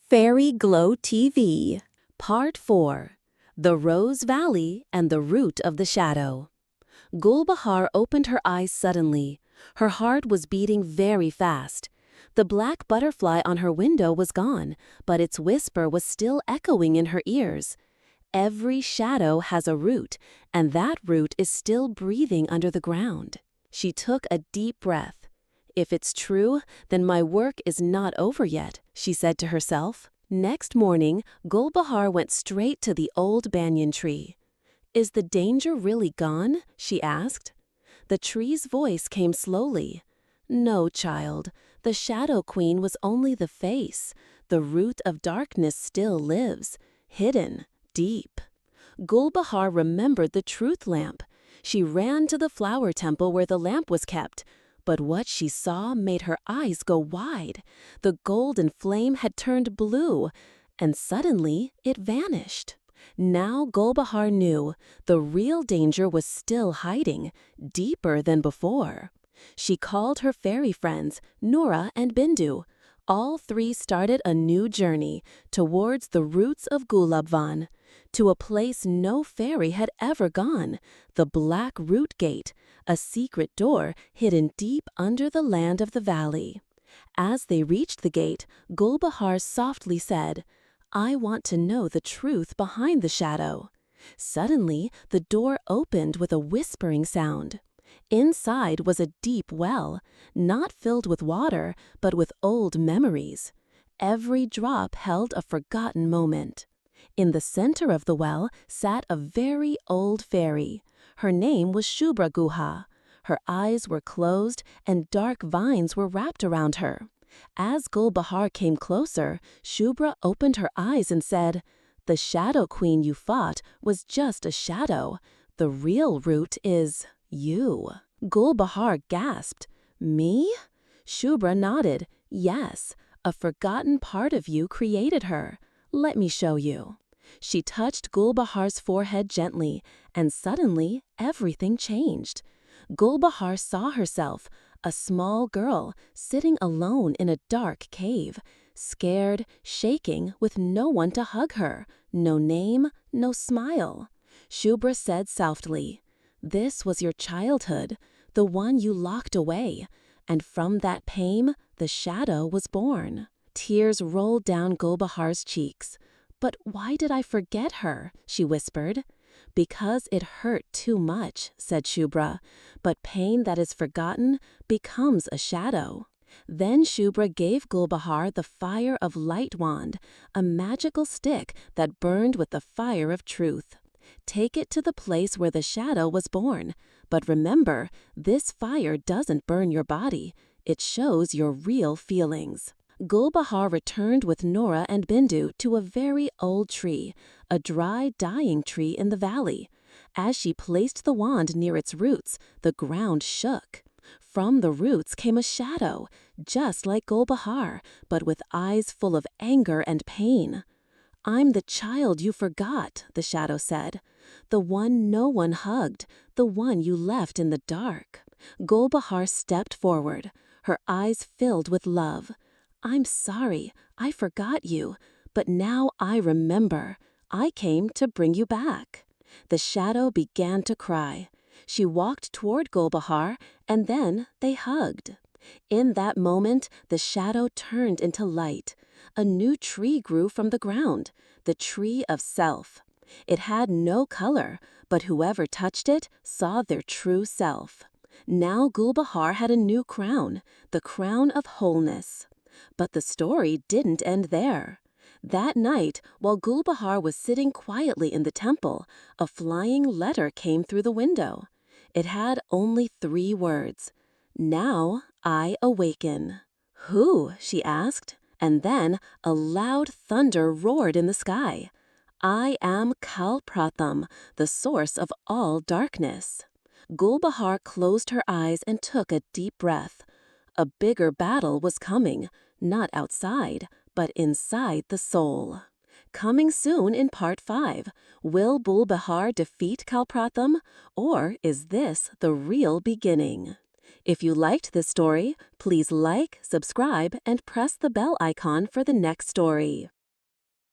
Fairy Glow TV, Part 4, The Rose Valley and the Root of the Shadow. Gulbahar opened her eyes suddenly. Her heart was beating very fast. The black butterfly on her window was gone, but its whisper was still echoing in her ears. Every shadow has a root, and that root is still breathing under the ground. She took a deep breath. If it's true, then my work is not over yet, she said to herself. Next morning, Gulbahar went straight to the old banyan tree. Is the danger really gone? She asked. The tree's voice came slowly. No, child, the Shadow Queen was only the face. The root of darkness still lives, hidden, deep. Gulbahar remembered the truth lamp. She ran to the flower temple where the lamp was kept. But what she saw made her eyes go wide. The golden flame had turned blue, and suddenly it vanished. Now Gulbahar knew the real danger was still hiding, deeper than before. She called her fairy friends, Noora and Bindu. All three started a new journey towards the roots of Gulabvan, to a place no fairy had ever gone, the Black Root Gate, a secret door hidden deep under the land of the valley. As they reached the gate, Gulbahar softly said, I want to know the truth behind the shadow. Suddenly, the door opened with a whispering sound. Inside was a deep well, not filled with water, but with old memories. Every drop held a forgotten moment. In the center of the well sat a very old fairy. Her name was Shubra Guha. Her eyes were closed and dark vines were wrapped around her. As Gulbahar came closer, Shubra opened her eyes and said, The Shadow Queen you fought was just a shadow. The real root is you. Gulbahar gasped. Me? Shubra nodded. Yes, a forgotten part of you created her. Let me show you. She touched Gulbahar's forehead gently, and suddenly everything changed. Gulbahar saw herself, a small girl, sitting alone in a dark cave, scared, shaking, with no one to hug her, no name, no smile. Shubra said softly, This was your childhood, the one you locked away, and from that pain, the shadow was born. Tears rolled down Gulbahar's cheeks. But why did I forget her? She whispered. Because it hurt too much, said Shubra. But pain that is forgotten becomes a shadow. Then Shubra gave Gulbahar the Fire of Light wand, a magical stick that burned with the fire of truth. Take it to the place where the shadow was born. But remember, this fire doesn't burn your body. It shows your real feelings. Gulbahar returned with Noora and Bindu to a very old tree, a dry, dying tree in the valley. As she placed the wand near its roots, the ground shook. From the roots came a shadow, just like Gulbahar, but with eyes full of anger and pain. I'm the child you forgot, the shadow said. The one no one hugged, the one you left in the dark. Gulbahar stepped forward, her eyes filled with love. I'm sorry, I forgot you, but now I remember. I came to bring you back. The shadow began to cry. She walked toward Gulbahar, and then they hugged. In that moment, the shadow turned into light. A new tree grew from the ground, the tree of self. It had no color, but whoever touched it saw their true self. Now Gulbahar had a new crown, the crown of wholeness. But the story didn't end there. That night, while Gulbahar was sitting quietly in the temple, a flying letter came through the window. It had only 3 words. Now I awaken. Who? She asked, and then a loud thunder roared in the sky. I am Kaalpratham, the source of all darkness. Gulbahar closed her eyes and took a deep breath. A bigger battle was coming, not outside, but inside the soul. Coming soon in Part 5, will Gulbahar defeat Kaalpratham, or is this the real beginning? If you liked this story, please like, subscribe, and press the bell icon for the next story.